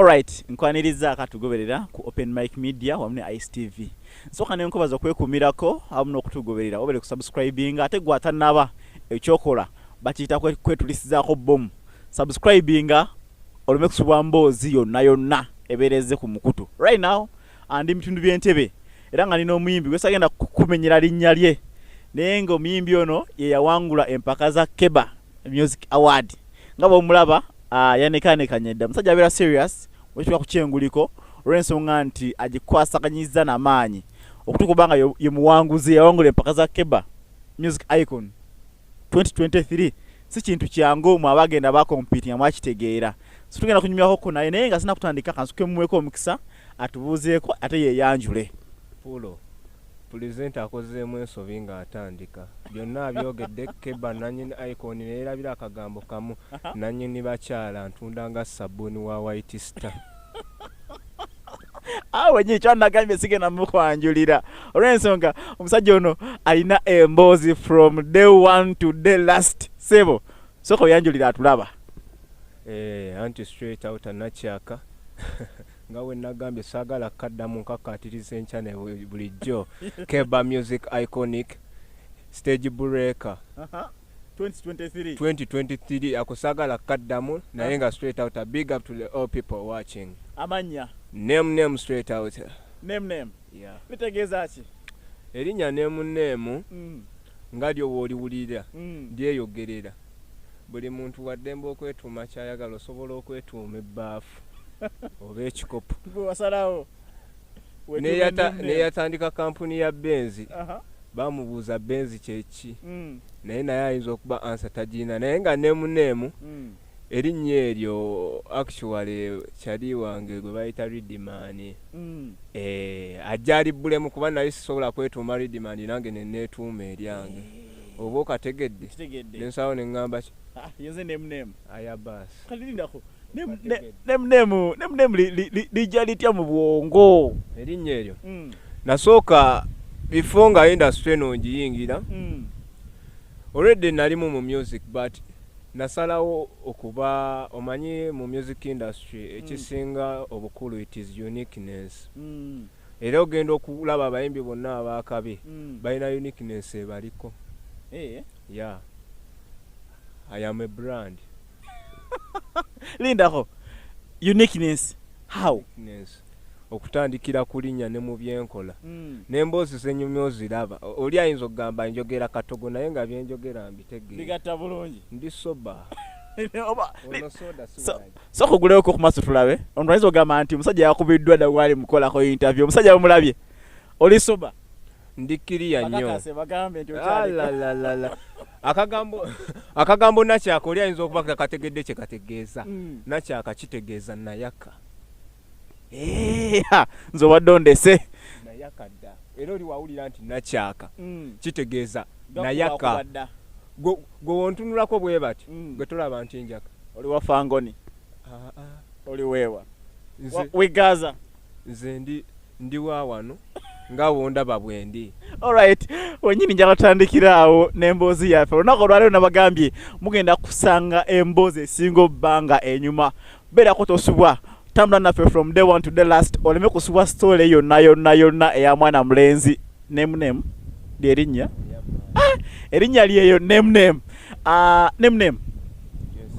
Alright, nkwaniriza akatugoberera ku Open Mic Media wamne Ice TV. Soka ne nkobaza kwekumirako amuno okutugoberera obere ku subscribing ate gwata naba ekyokola bakiyita kwetulisizaako bomu. Subscribing oleme kusubwa Emboozi yonna ebereze ku mukutu. Right now andi mitundu byentebe era nga nino omuyimbi wesagenda kumenyera linnya lye. Naye nga omuyimbi ono ye yawangula empaka za Keba Music Award. Ngabo omulaba yanekanyedda musajja abera serious wekitwa ku kyenguliko olw'ensonga nti agikwasaganyiza n'amaanyi okutukubanga ye muwanguzi yawangula empaka za Keba Music Icon 2023 si kintu kyangu mu abagenda bakompitinga mwakitegeera so tugenda kunyumyako naye nga sina kutandika kansuke mumweko omukisa atubuuzeeko ate yeyanjule Pulo Present akozeemu ensobi nga atandika byonna abyogedde Keba nannyini Icon neerabira akagambo kamu nannyini bakyala ntunda nga sabbuuni wa White Star awe nyi kyanagambye sigenda mukwanjulira olw'ensonga omusajja ono alina Emboozi from day one to day last sebo soko yanjulira atulaba anti straight out anakyaka nga we nagambye saagala kaddamu nkakatiriza enkya ne bulijjo Keba Music Iconic Stage Breaker 2023 akusagala kaddamu naye nga straight out a big up to the all people watching amanya Nem Nem straight out Nem Nem yeah bitegeeza ki erinnya Nem Nem nga lyo wooliwulira lyeyogerera buli muntu waddembe okwetuuma kyayagala osobola okwetuuma ebbaafu oba ekikopo wasalawo neyatandika kampuni ya Benzi bamubuuza Benzi kyeki naye ayinza okuba ansa tagina naye nga Nem Nem erinnya eryo actually kyali wange gwe bayita Ridman ajja alibbulemu kuba nali sisobola kwetuuma Ridman nange neneetuuma eryange oba okategedde nensawo neŋŋamba ki yenze Nem Nem ayabasi kalirindako Nem Nem lijja litya mu bwongo erinnya eryo nasooka before nga industry eno ngiyingira already nalimu mu music but nasalawo okuba omanyi mu music industry ekisinga obukulu it is uniqueness era ogenda okulaba abayimbi bonna abakabe balina uniqueness ebaliko yeah I am a brand lindako uniqueness how uniqueness okutandikira kulinnya ne mu byenkola n'emboozi zenyumya oziraba oli ayinza okugamba njogera katogo naye nga byenjogera mbitegeera bigatta bulungi ndi soba so kuguleweko ku maaso tulabe omuntu ayinza okugamba nti omusajja yakubiddwa dda wali mukolako interview omusajja bamulabye oli soba ndikiriya nnyo bagambe nti akagambo nakyaka oli ayinza okuba kategedde kye kategeeza nakyaka kitegeeza nayaka nze obadde ondese nayaka dda era oli wawulira nti nakyaka kitegeeza nayaka gwe wontunulako bwe bati gwe tolaba nti njaka oli wa fangoni oli weewa wigaza nze ndi wa wano nga wondaba bwendi alright wenyini njala tutandikira awo n'Emboozi yaffe olunaku olwaleero nabagambye mugenda kusanga Emboozi esinga obbanga enyuma beerako tosubwa tambula naffe from day one to the last oleme kusubwa story yonna eya mwana mulenzi Nem Nem lyerinnya erinnya lyeyo Nem Nem Nem Nem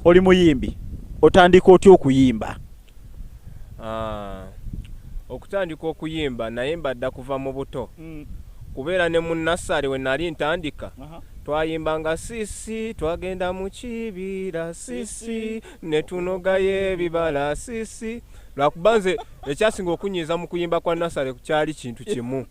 oli muyimbi otandika otya okuyimba okutandika okuyimba nayimba dda kuva mu buto kubeera ne mu nasale we nali ntandika twayimbanga sisi twagenda mu kibira sisi ne tunogayo ebibala sisi lwakuba nze ekyasinga okunyiiza mu kuyimba kwa nasale kyali kintu kimu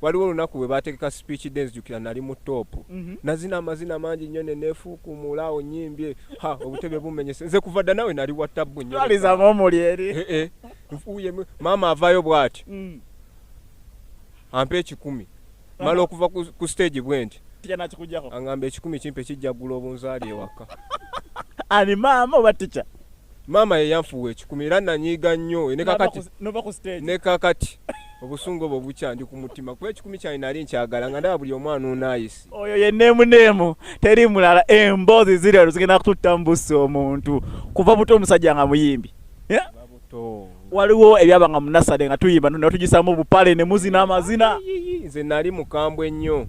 waliwo olunaku bwe bategeka speech dance jukira nali mu topu nazina amazina mangi nnyo neneefuukumulaawo nyimbye obutebe bumenyese nze kuva dda nawe nali wattabbu nnyo twalizanga omuli eri nfuuye maama avaayo bw'ati ampa 10 mala okuva ku stage bwe nti angamba 10 kimpe kijjagula obunzaali ewaka ani maama oba tica maama ye yanfuwa 10 era nanyiiga nnyo ne kakati obusungu obwo bukyandi ku mutima kuba 10 kyali nali nkyagala nga ndaba buli omwana unaayisi oyo ye Nem Nem teri mulala Emboozi ziri zigenda kututta mu busi omuntu kuva buto omusajja nga muyimbi buto waliwo ebyabanga mu nasale nga tuyimba ne tugisamu bupale ne muzina amazina. Nze nali mukambwe ennyo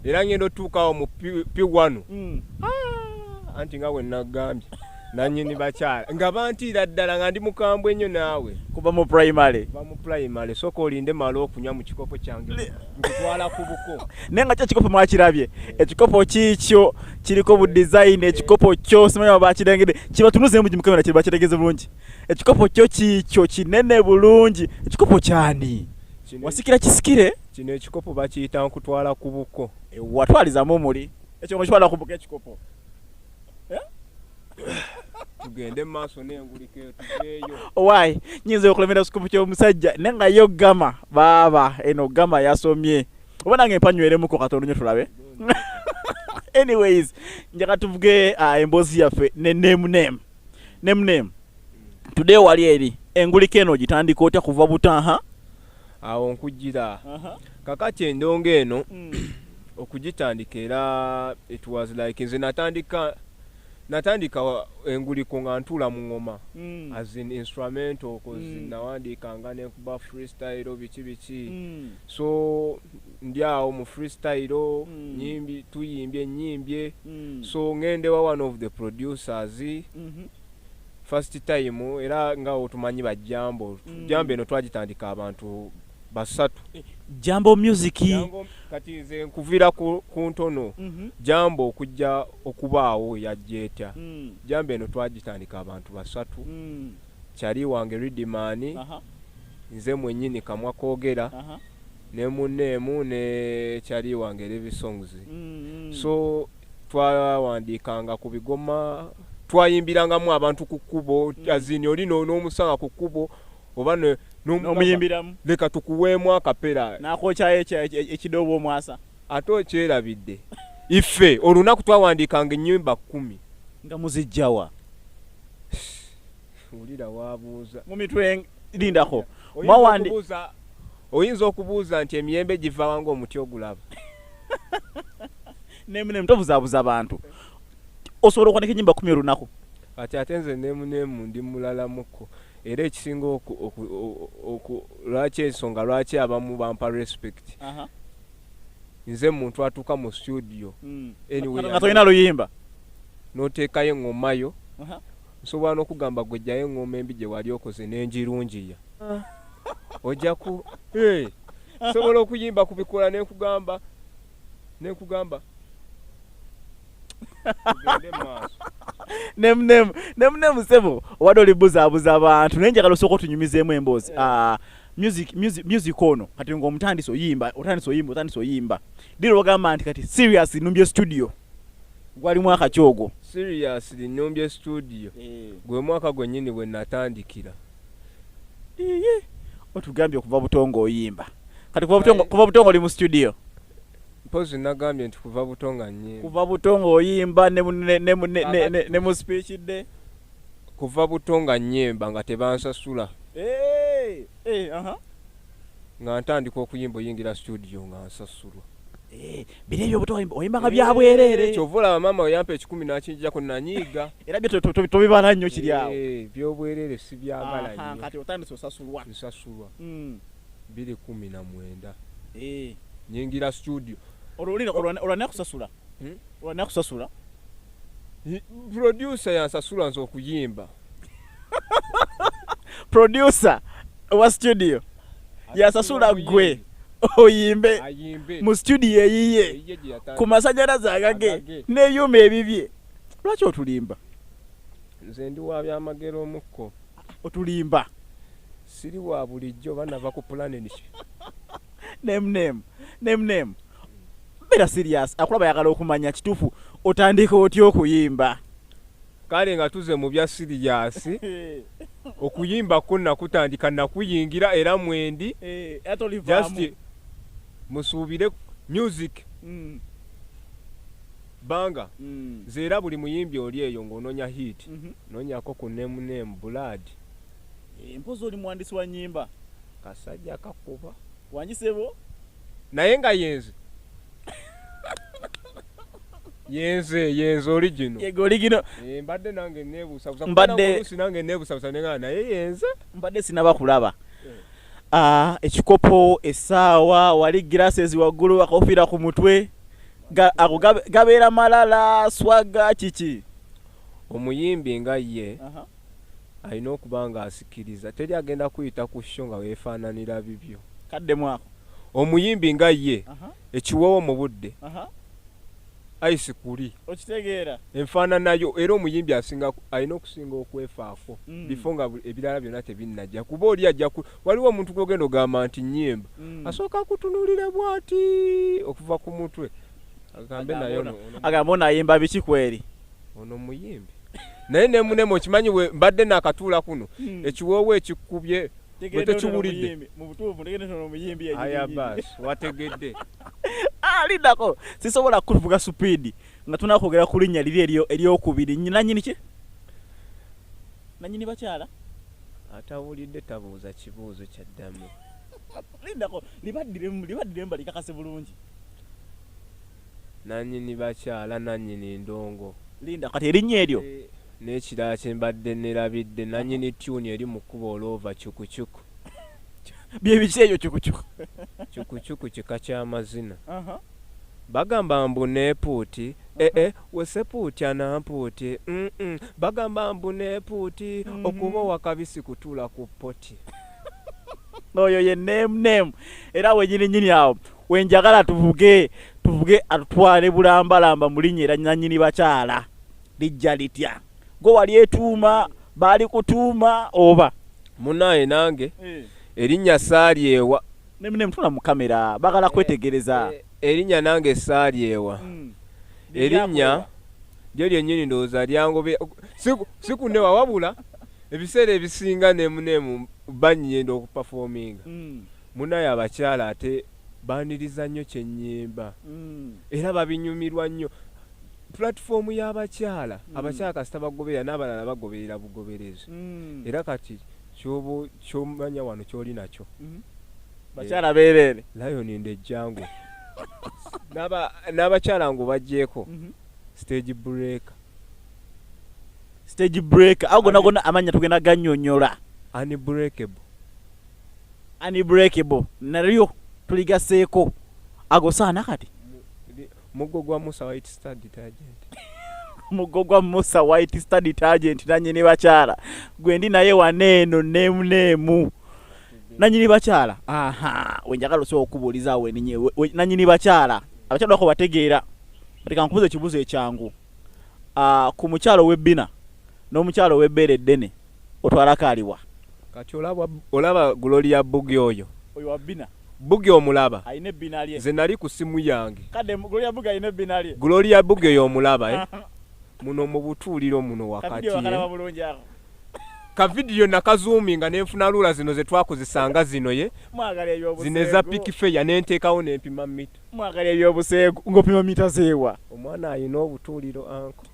era ngendo tuukawo mu P1 anti nga we nagambye nanyini bakyala nga bantiira ddala nga ndi mukambwe ennyo naawe kuva mu primary soka olinde mala okunywa mu kikopo kyange nkutwala ku buko naye nga kyo ekikopo mwakirabye ekikopo kiikyo kiriko bu design ekikopo kyo simanyi oba bakirengedde kibatunuze mu gimukamera kiri bakitegeze bulungi ekikopo kyo kiikyo kinene bulungi ekikopo kyani wasikira kisikire kino ekikopo bakiyita nkutwala ku buko watwalizamu omuli ekyo ng'okitwala ku buko ekikopo tugende maaso n'engulike tugeeyo owaayi nyinza okulemera ekikopo ky'omusajja naye nga yo gama baaba eno gama yasomye oba nange empanyweremuko katono nyo tulabe anyways njagala tuvuge emboozi yaffe ne Nem Nem today wali eri engulike eno gitandika otya kuva butanha awo nkujjira kakati endongo eno okugitandika era it was like nze natandika enguliko nga ntula mu ngoma as in instrumental cause nawandikanga nekuba freestyle biki so ndi awo mu freestyle nyimbi tuyimbye nyimbye so ngende wa one of the producers first time era nga otumanyi ba jambo eno twagitandika abantu basatu jambo music kati nze nkuvira ku ntono jambo okujja okubaawo yajjeta jambo eno twagitandika abantu basatu kyali wange Ridimani nze mwennyini kamwa koogera ne munneemu ne kyali wange Levi Songs so twawandikanga ku bigoma twayimbirangamu abantu ku kkubo azini oli n'omusanga ku kkubo oba n'omuyimbiramu leka tukuweemu akapera n'akokyayo ekidobo omwasa ate okyerabidde ife olunaku twawandikanga ennyimba 10 nga muzijjawa ulira wabuuza mu mitwe lindako oyinza okubuuza nti emiyembe giva wanga omuti ogulaba Nem tobuzaabuza abantu osobola okwandika ennyimba 10 olunaku kati ate nze Nem ndi mulalamuko era ekisinga lwaki ensonga lwaki abamu bampa respect nze muntu atuuka mu studio nga tolina luyimba n'oteekayo eng'omayo nsobola n'okugamba gwe jjayo eng'oma embi gye wali okoze n'engirungiya ojja ku sobola okuyimba kubikola nekugamba tugende maaso Nem sebo wadde olibuzaabuza abantu naye njagala osooka otunyumizeemu emboozi music ono kati ng'omutandisi oyimba diro ogamba nti kati serious numbye studio gwali mwaka kyogo seriously numbye studio gwe mwaka gwennyini bwe natandikira otugambye okuva butongo oyimba kati kuva butongo oli mu studio mpozi nagambye nti kuva butonga nyimba kuva butongo oyimba ne mu speech de kuva butonga nyimba nga tebansasula nga ntandika okuyimba oyingira studio nga nsasulwa bino ebyo butongo oyimba nga byabwerere kyovula mama oyampa 10 nakinjako nanyiiga era byo tobibala nnyo kiri awo byobwerere si byagala nnyo kati otandise osasulwa nsasulwa 219 nyingira studio olwana kusasula producer yansasula nze okuyimba producer wa studio yasasula gwe oyimbe mu studio eyiye ku masanyalaze agage n'ebyuma ebibye lwaki otulimba nze ndi wa byamagero omukko otulimba siri wa bulijjo banava ku planet Nem bera serious akulaba bayagala okumanya kituufu otandika otya okuyimba kale nga tuze mu bya serious okuyimba konna kutandika nakuyingira era mwendi just musuubire music banga zera buli muyimbi oli eyo ng'ononya hit nonyako ku Nem blood mpozi oli muwandisi wa nyimba kasajja kakuba wanjisebo naye nga yenze yenze original. Yego original. Mbadde nange nebuusa busa. Mbadde nange nebuusa busa nenga naye yenze. Mbadde sinaba kulaba. Ekikopo, essaawa, wali glasses waggulu, akofira ku mutwe. Ako gabeera malala, swaga kiki. Omuyimbi nga ye alina okuba nga asikiriza. Teri agenda kuyita ku show nga weefaananira bibyo. Kaddemu ako. Omuyimbi nga ye ekiweewo mu budde. Ice kuli. Okitegeera. Enfaananayo era omuyimbi asinga alina okusinga okwefaako. Bifo nga ebirala byonna tebinnajja. Kuba oli ajja waliwo omuntu gw'ogenda ogamba nti nnyimba. Asooka kutunuulira bw'ati okuva ku mutwe. Agambe nayo agamba ono ayimba biki kweri. Ono muyimbi. Naye Nem Nem okimanyi mbadde nakatuula kuno ekiwoowo ekikubye tekiwulidde mu butuufu tegende tono omuyimbi aya bas wategedde lidako sisobola kuvuga speed nga tunakwogera ku linnya liri eryokubiri nanyini ki nanyini bakyala atawulidde tabuuza kibuuzo kyaddamu lidako libaddire mbali kakase bulungi nanyini bakyala nanyini ndongo linda kati erinnya eryo n'ekirala kye mbadde nerabidde nanyini tune eri mu kkuba olova cukucuku byebiki ekyo cukucuku cukucuku kika ky'amazina bagamba mbu neepuuti wesepuuti anampuuti bagamba mbu neepuuti okuba wakabisi kutuula ku poti oyo ye Nem Nem era wenyininyini awo wenjagala tuvuge atutwale bulambalamba mu linnya era nanyini bakyala lijja litya go wali etuuma baali kutuuma oba munaye nange erinnya saalyewa Nem Nem tula mu kamera bagala kwetegereza erinnya nange saalyewa erinnya lyo lyennyini ndowooza lyangobe sikunewa wabula ebiseera ebisinga Nem Nem banyenda okupafominga munaye abakyala ate baaniriza nnyo kyennyimba era babinyumirwa nnyo platform y'abakyala abakyala kasita bagoberera n'abalala bagoberera bugoberezi era kati kyomanya wano kyoli nakyo bakyala beerere lion in the jungle n'abakyala ngo bajjeeko stage breaker ago gonna amanya tugenda gannyonnyola unbreakable nalyo tuligaseeko ago saana kati muggo gwa Musa White Star Detergent muggo gwa Musa White Star Detergent nanyini bakyala gwendi naye waneeno Nem Nem nanyini bakyala wenjagala osobola okubuuliza weninye nanyini bakyala abakyala bako bategeera batika nkubuza ekibuzo ekyangu ku mukyalo w'ebbina n'omukyalo w'ebbeere eddene otwalako aliwa kati olaba Gloria Bugi oyo wa bbina Bugi omulaba ayina ebbina lye ze nali ku simu yange kadde Gloria Bugi ayina ebbina lye Gloria Bugi oyo omulaba muno mu butuuliro muno wakati ka video nakazoominga nenfuna lula zino ze twakozesanga zino ye zino eza pikifeya nenteekawo nempima mita mwagalya ebyobuseegu ng'opima mita zeewa omwana ayina obutuuliro anko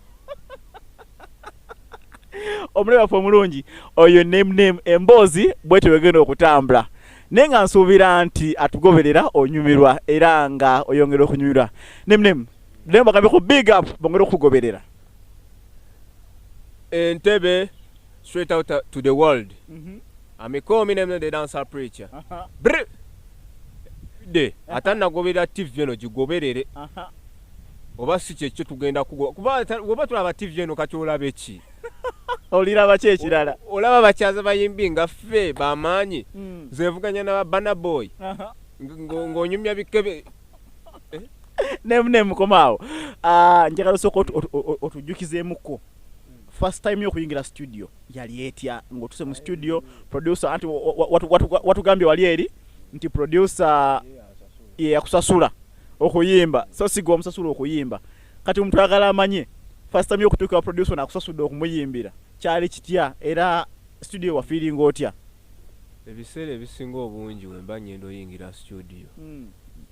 omulebe waffe omulungi oyo Nem Nem emboozi bwetyo wegenda okutambula naye nga nsuubira nti atugoberera onyumirwa era nga oyongera okunyumirwa Nem Nem naye bagambye ku big up bongera okugoberera Entebbe straight out to the world amikomi Nem Nem the dancer preacher de atanagoberera TV eno gigoberere oba si kyekyo tugenda kuba tulaba TV eno kati olaba eki oliraba ki ekirala olaba bakyaza bayimbi nga ffe bamaanyi zevuganya n'ababana boy ng'onyumya bikebe Nem Nem komaawo njagala osooka otujjukizeemuko first time y'okuyingira studio yali etya ng'otuse mu studio producer anti watugambye wali eri nti producer yakusasula okuyimba so sigwa omusasula okuyimba kati omuntu agala amanye first time y'okutuuka producer nakusasudde okumuyimbira kyali kitya era studio wa feeling otya ebiseera ebisinga obungi wemba nyendo oyingira studio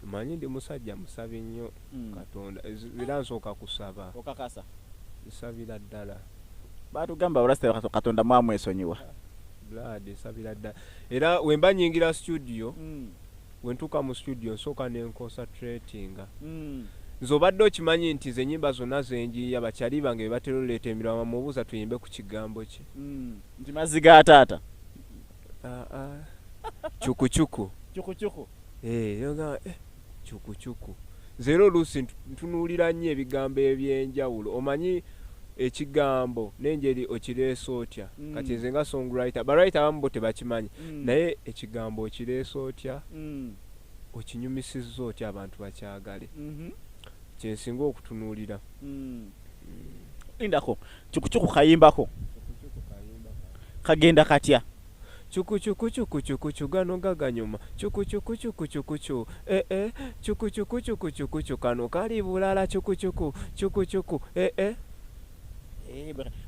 manyi ndi musajja musabi nnyo Katonda era nsooka kusaba okakasa nsabira ddala batugamba olasita Katonda mwamwesonyiwa blood nsabira ddala era wemba nyingira studio wentuuka mu studio nsooka nenconcentratinga Zobadde okimanyi nti ze nnyimba zonna zenjiya bakyali bange be batera oleeta emirama mubuuza tuyimbe ku kigambo kye. Nti mazzi ga taata. Chukuchuku. Chukuchuku. Yoga chukuchuku. Zero oluusi ntunuulira nnyo ebigambo eby'enjawulo. Omanyi ekigambo nenngeri okireesa otya. Kati nze nga songwriter, barwriter abamu bo tebakimanyi. Naye ekigambo okireesa otya, okinyumisizza otya abantu bakyagale. Kyensinga okutunuulira. Lindako, chukuchuku kayimbako. Kagenda katya. Chukuchuku gano gaganyuma. Chukuchuku. Chukuchuku kano kali bulala chukuchuku.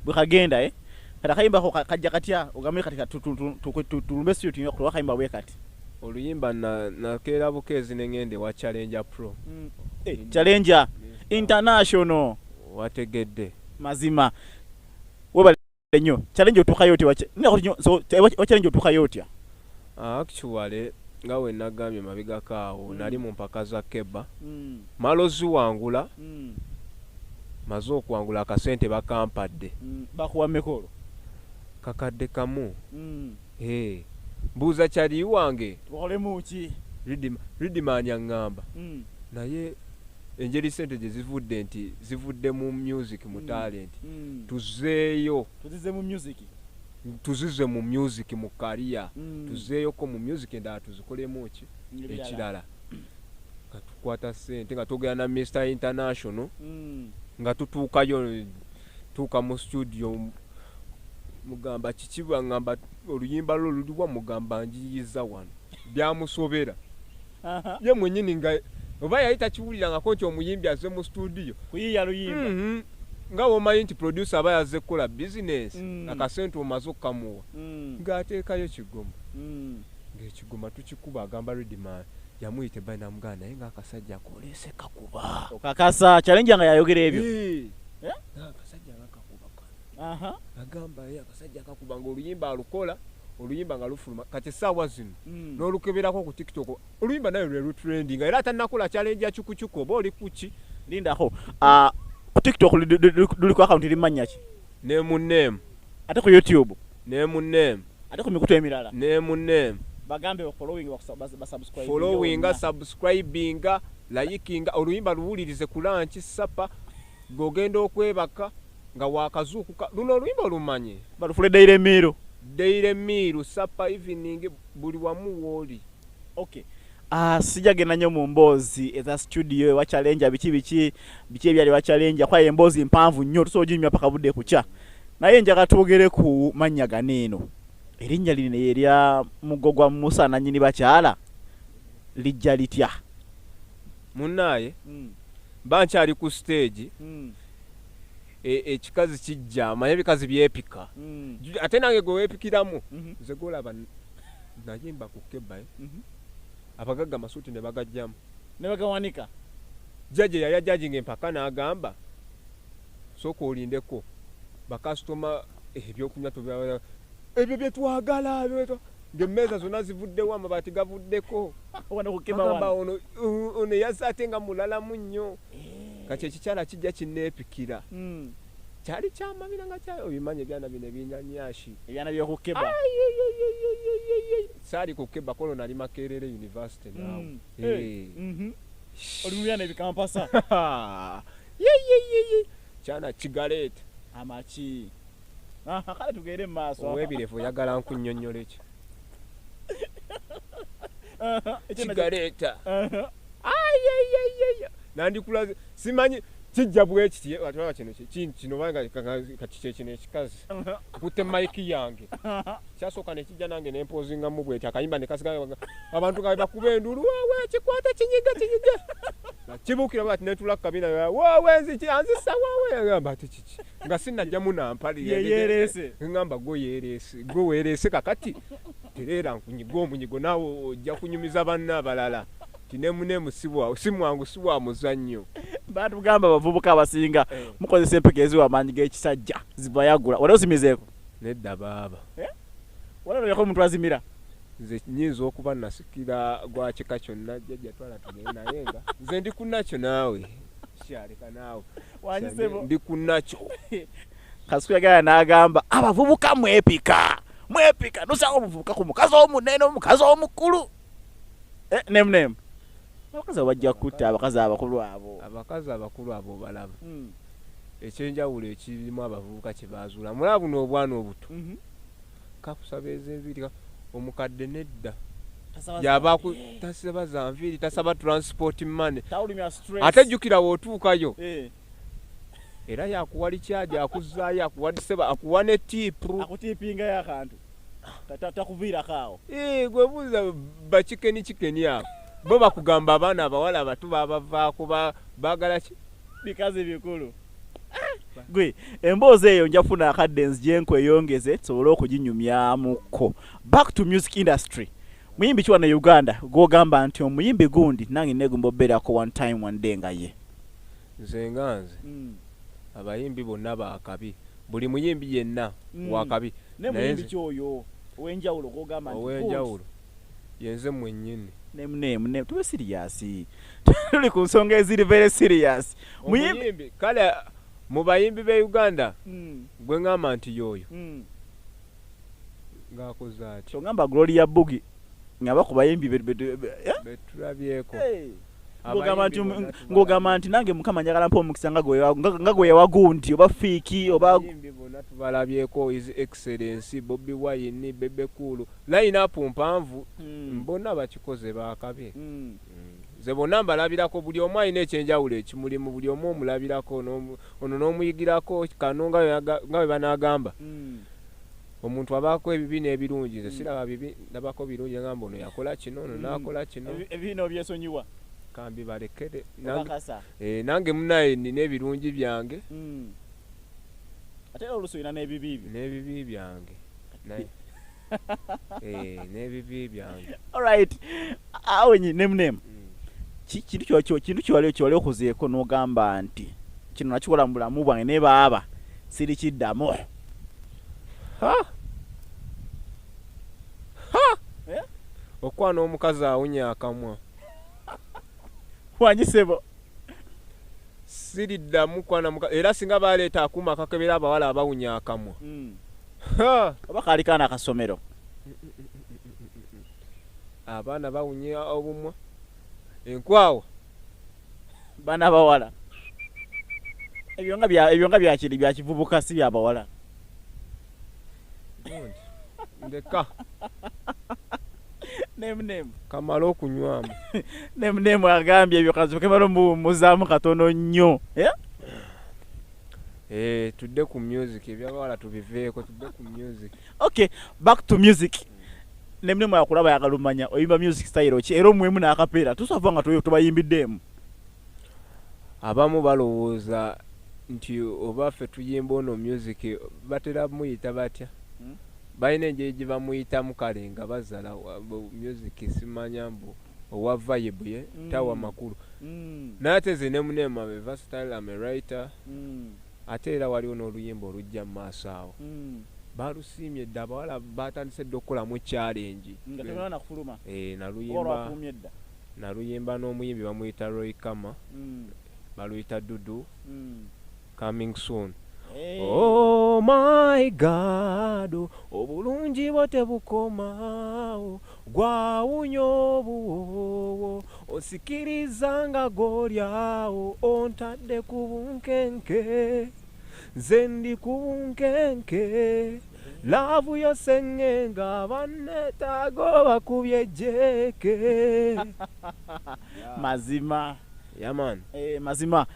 Bwe kagenda kata kayimbako kajja katya ogamire kati tulumbe studio tunywa kutoka kayimba bwe kati. Oluyimba nakeera Bukezi nengende wa Challenger Pro. Challenger International. Wategedde. Mazima. Webale nnyo. Challenge otukayo otya wa challenge otukayo otya? Actually nga we nagambye mabiga kaawo nali mu mpaka za Keba. Malozi wangula. Mazo okuwangula akasente bakampadde. Bakuwa mekolo. Kakadde kamu. Mbuuza kyali wange. Tukole muki. Ridimani ngamba. Naye enjeri sente gye zivudde nti zivudde mu music mu talent. Tuzeeyo. Tuzize mu music mu career. Tuzeeyo ko mu music endala tuzikolemu ki ekirala. Nga tukwata sente nga tugenda na Mr International. Nga tutuukayo tuuka mu studio mugamba kikiba ngamba oluyimba lwo luliwa mugamba njiyiza wano byamusobera ye mwennyini nga oba yayita kiwulira nga konti omuyimbi aze mu studio kuyiya luyimba nga womanyi nti producer aba yazze kukola business akasente omaze okukamuwa ng'ateekayo kigoma ng'ekigoma tukikuba agamba Redman yamuyite bana mugana naye ng'akasajja akoleese kakuba okakasa challenge nga yayogera ebyo akasajja akakuba agamba akasajja akakuba ng'oluyimba alukola oluyimba nga lufuluma kati saawa zino n'olukeberako ku TikTok oluyimba nayo lwe trending era tannakola challenge ya chukuchuku oba oli kuki lindako ku TikTok luliko account limanya ki Nem Nem ate ku YouTube Nem Nem ate ku mikutu emirala Nem Nem bagambe following basubscribe following subscribing liking oluyimba luwulirize ku lunch sapa gogenda okwebaka nga wakazuukuka luno oluyimba olumanye balufule daily meal sapa evening buli wamu woli. Okay. Sijagenda nnyo mu Emboozi eza studio wa challenge biki ebyali wa challenge kwa Emboozi mpanvu nnyo tusojinywa paka budde kucha naye njaga twogere ku mannya ganeeno erinnya lino erya mugogwa Musa na nnyini bakyala lijja litya munnaye bankyali ku stage ekikazi kijja manye bikazi byepika ate nange gwe weepikiramu nze golaba nayimba ku Keba abagagga masuuti ne bagajjamu ne bagawanika jaje yaya judging empaka n'agamba sooka olindeko bakasitoma ebyokunywa tubya ebyo bye twagala ng'emmeeza zonna zivuddewo amabaati gavuddeko ono yazze ate nga mulalamu nnyo kati ekikyala kijja kinneepikira kyali kyamabira nga kyayo obimanye ebyana bino ebinyanyashi ebyana by'oku Keba saali ku Keba kolo nali Makerere University naawe oli mu byana ebikampasa kyana kigaleeta amaki kale tugende mu maaso oweebirevu oyagala nkunnyonnyola ki kigaleeta nandikulaze simanyi kijja bwe kiti atwala kino banga kati kino ekikazi kutte maiki yange kyasooka ne kijja nange nempozinga mu bweti akayimba ne kasiga abantu nga bakuba endulu waawe kikwata kinyiga kibuukira bati netula kabina waawe anzisa waawe ngamba ati kiki nga sinnajjamu nampalira yeerese ngamba gwe weerese kakati tereera omunyigo naawe ojja kunyumiza banna abalala Nem Nem simwangu siwa muzannyo bantu gamba bavubuka abasinga mukozesa empeke eziwamaanyi g'ekisajja zibayagula wali osimizeeko nedda baaba wala oleko omuntu azimira nze nyinza okuba nasikira gwa kika kyonna jjajja twala tugende naye nga nze ndi ku nakyo naawe kyaleka naawe Wanyisebo ndi kunakyo Kasuku yagala n'agamba abavubuka mwepika nosawo omuvubuka ku mukazi omunene omukazi omukulu Nem Nem abakazi bajja kutta abakazi abakulu abo balaba ekyenjawulo ekirimu abavubuka kye baazuula mulaba buno obwana obuto kakusaba ez'enviiri omukadde nedda yabaku tasaba za nviiri tasaba transport money ate jjukira wootuukayo era yakuwa likyaji akuzaayo akuwadiseba akuwa ne tiipu akutiipinga y'akantu takuviirako awo gwe buuza bakikeni awo bo bakugamba abaana abawala abato babavaako baagala ki bikazi bikulu gwe emboozi eyo njafuna akaddensi gyenkweyongeze tusobole okuginyumyamuko. Back to music industry. Muyimbi kiwa na Uganda gwogamba nti omuyimbi gundi nange negumboberako one time one day nga ye nze nganze abayimbi bonna baakabi buli muyimbi yenna wakabi ne muyimbi kyoyo owenjawulo gwogamba nti owenjawulo yenze mwennyini Nem tube serious tuli ku nsonga eziri very serious muyimbi kale mu bayimbi be Uganda gwe ngamba nti yoyo ng'akoze ati ngamba Gloria Bugi ngaba ku bayimbi betulabyeko ngogamba nti nange Mukama njagala mpa omukisa nga gwe yawagundi oba fiiki oba bayimbi bonna tubalabyeko His Excellency Bobi Wine Bebe Kulu line up mpanvu mbona bakikoze baakabe ze bonna mbalabirako buli omu alina ekyenjawulo ekimulimu buli omu omulabirako ono n'omuyigirako kano nga bwe banaagamba omuntu abaako ebibi n'ebirungi nze siraba bibi ndabako birungi ngamba ono yakola kino ono n'akola kino ebino byesonyiwa kambi balekere nange munaye nina ebirungi byange ate oluusi olina n'ebibi byange n'ebibi byange alright awenyi Nem kintu kyewali okuzeeko n'ogamba nti kino nakikola mu bulamu bwange ne baaba siri kiddamu okwana omukazi awunya akamwa wanyisebo siriddamu kwana mukazi era singa baleeta akuuma akakebera abawala abawunya akamwa oba kaali kaana akasomero abaana bawunya obumwa enkwawa baana bawala ebyo nga byakiri byakivubuka si byabawala ndeka Nem kamala okunywamu Nem agambye ebyo kazi kemalo muzaamu katono nnyo tudde ku music ebyabawala tubiveeko tudde ku music. Okay, back to music. Nem akulaba yakalumanya oyimba music style ki era omwemu n'akapeera tusava nga tubayimbiddemu. Abamu balowooza nti oba ffe tuyimba ono music batera muyita batya balina engeri bamuyitamu kale nga bazala music simanya mbu owa vibe ye tawa makulu naye ate ze Nem abe versatile ame writer ate era waliwo n'oluyimba olujja mu maaso awo balusiimye dda abawala batandise dda okukolamu challenge naluyimba n'omuyimbi bamuyita Roy Kama baluyita Dudu coming soon. Oh my God, obulungi bote bukomao gwawunyo obuwowo osikiriza nga golyawo ontadde ku bunkenke nze ndi ku bunkenke laavu yosengenga bannetaago bakubye jeke mazima yaman mazima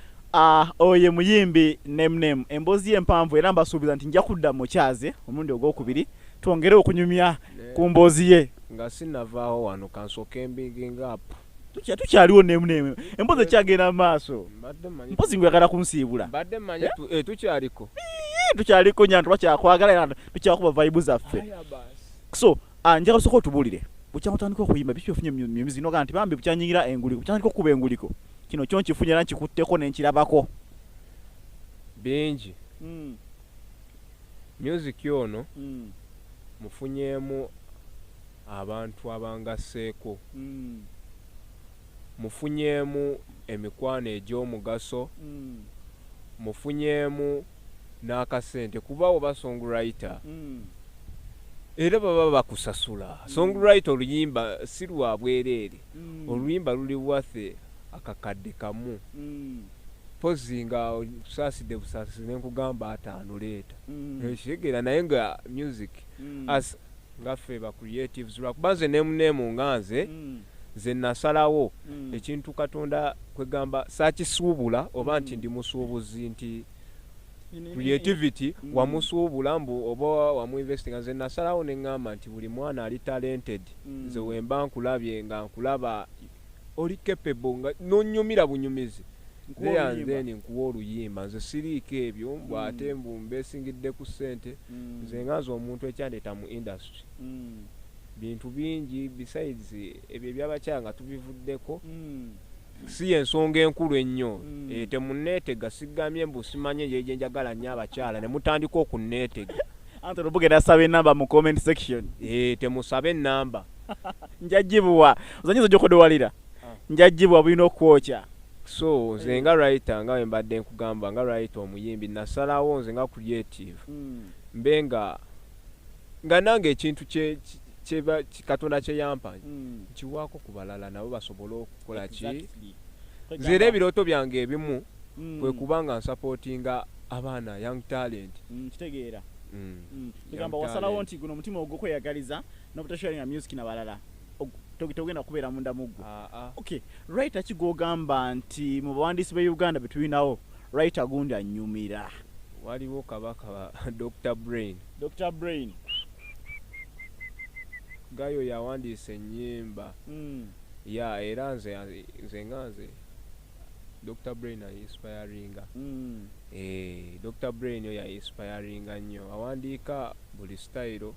oye muyimbi Nem emboozi empanvu era mbasuubiza nti nja kudda mukyaze omulundi ogwokubiri twongere okunyumya ku mboozi ye nga sinavaawo wano kansooka embinginga apo tukyaliwo Nem emboozi ekyagenda mu maaso mpozi ngweyagala kunsiibula mbadde manye tukyaliko nyantu bakyakwagala era tukyakuba vaibu zaffe so njagala osooka otubuulire bukyamutandika okuyimba biki ofunye mumizino ga nti bambi bukyanyingira enguliko bukyandika okuba enguliko kino kyo nkifunye era nkikutteko nenkirabako bingi music yono mufunyeemu abantu abangasseeko mufunyeemu emikwano egy'omugaso mufunyeemu n'akasente kuba oba songwriter era baba bakusasula songwriter oluyimba si lwa bwereere oluyimba luli bwaffe akakadde kamu pozi nga kusaasidde busaasire nkugamba ataano ekitegeera naye nga music as ngaffe ba creatives lwakuba nze nemunemu nga nze nasalawo ekintu katonda kwegamba saakisuubula oba nti ndi musuubuzi nti creativity wamusuubula mbu oba wamuinvestinga nze nasalawo neŋŋamba nti buli mwana ali talented nze wemba nkulabye nga nkulaba oli capable nga nonyumira bunyumizi then nkuwa oluyimba nze siriiko ebyo bw'ate mbu mbesingidde ku ssente nze nganze omuntu ekyandeeta mu industry bintu bingi besides ebyo ebyabakyala nga tubivuddeko si ensonga enkulu ennyo temunneetega sigamye mbu simanye yeje njagala nnyo abakyala ne mutandika okunneetega Anthony bugenda asaba ennamba mu comment section temusabe ennamba njagibwa ozanyiza gyokodewalira njagibwa bulina okwokya so nze nga writer nga wembadde nkugamba nga writer omuyimbi nasalawo nze nga creative mbe nga nange ekintu katonda kyeyampa kiwaako ku balala nabo basobole okukola ki nze era ebirooto byange ebimu kwe kubanga nsupportinga abaana young talent kitegeera kigamba wasalawo nti guno omutima ogw'okweyagaliza n'obutasharinga music na balala togenda kubeera munda muggo okay writer kigogamba nti mu bawandiisi b'e Uganda betulinawo writer gundi annyumira waliwo kabaka Dr. Brain gayo yawandiisa ennyimba ya era nze Dr. Brain inspiringa Dr. Brain ya inspiringa nnyo awandiika buli style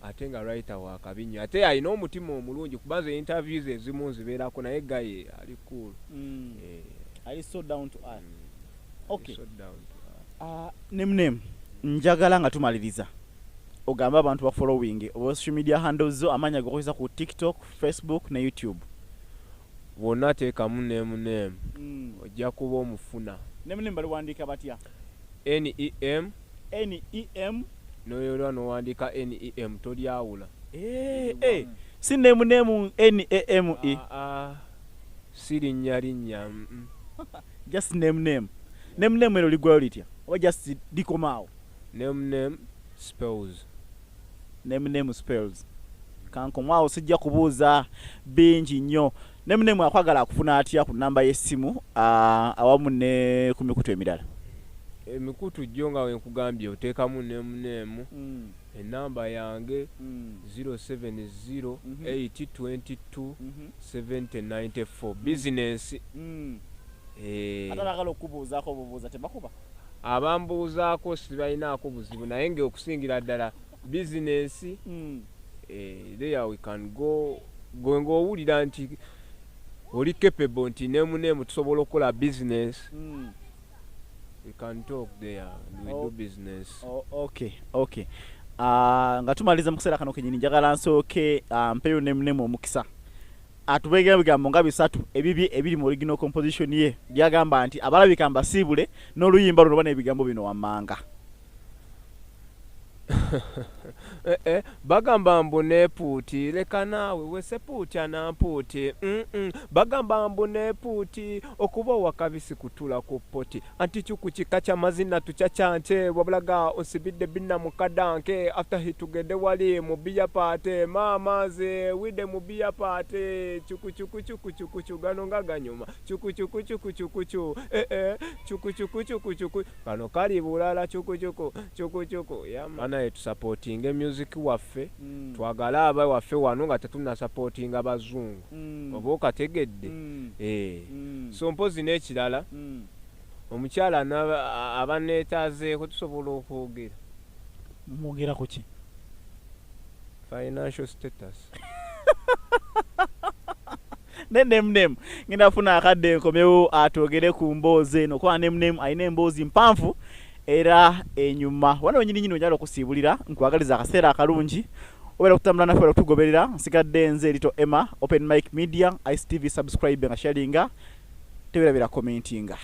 ate nga writer wa kabinyo ate alina omutima omulungi kubanze interviews ezimu zibeerako naye gaye ali cool ali so down to earth okay Nem njagala nga tumaliriza ogamba abantu ba following oba social media handles zo amanya gokozesa ku TikTok, Facebook ne YouTube wonna teekamu Nem ojja kuba omufuna Nem bali wandika batya NEM noyolwa nowandiika NEM tolyawula si Nem NEM si linnya just Nem ero ligwayo litya oba just likomaawo Nem spells kankomwawo sijja kubuuza bingi nnyo Nem akwagala akufuna atya ku namba y'essimu awamu ne ku mikutu emirala emikutu jjo nga wenkugambye oteekamu Nem enamba yange 070822794 business atalagala okubuuzaako obubuuza tebakuba abambuuzaako sibalinaako buzibu naye ngaokusingira ddala business there we can go ng'owulira nti oli capable nti Nem tusobola okukola business we can talk there and we do business okay nga tumaliza mu kiseera kano kenyini njagala nsooke mpeyo Nem omukisa atubegera bigambo nga bisatu ebiri mu original composition ye byagamba nti abalabika mbasiibule n'oluyimba luno bana ebigambo bino wammanga bagamba mbu nepuuti leka naawe wesepuutya nampuuti bagamba mbu nepuuti okuba wakabisi kutula ku poti anti kyuku kika ky'amazina tukyacyanke wabulaga onsibidde binna mu kadanke after hitugedde wali mu biya paate maamaze widde mu biya paate kyuku gano nga ganyuma kyuku kano kali bulala kyuku yamana tusupportinga music waffe twagala aba waffe wano nga tetuna supporting abazungu oba okategedde so mpozi n'ekirala omukyala abaneetaazeeko tusobola okwogera mwogera ku ki financial status Nem ngenda afuna akadde nkomyewo atwogere ku mboozi eno kuba Nem alina emboozi mpanvu era enyuma wano wenyini nyino njala okusiibulira nkwagaliza akaseera akalungi obera kutambula naffe obera kutugoberera nsigadde nze Little Emma Open Mic Media ICTV subscribe nga sharinga tebera commentinga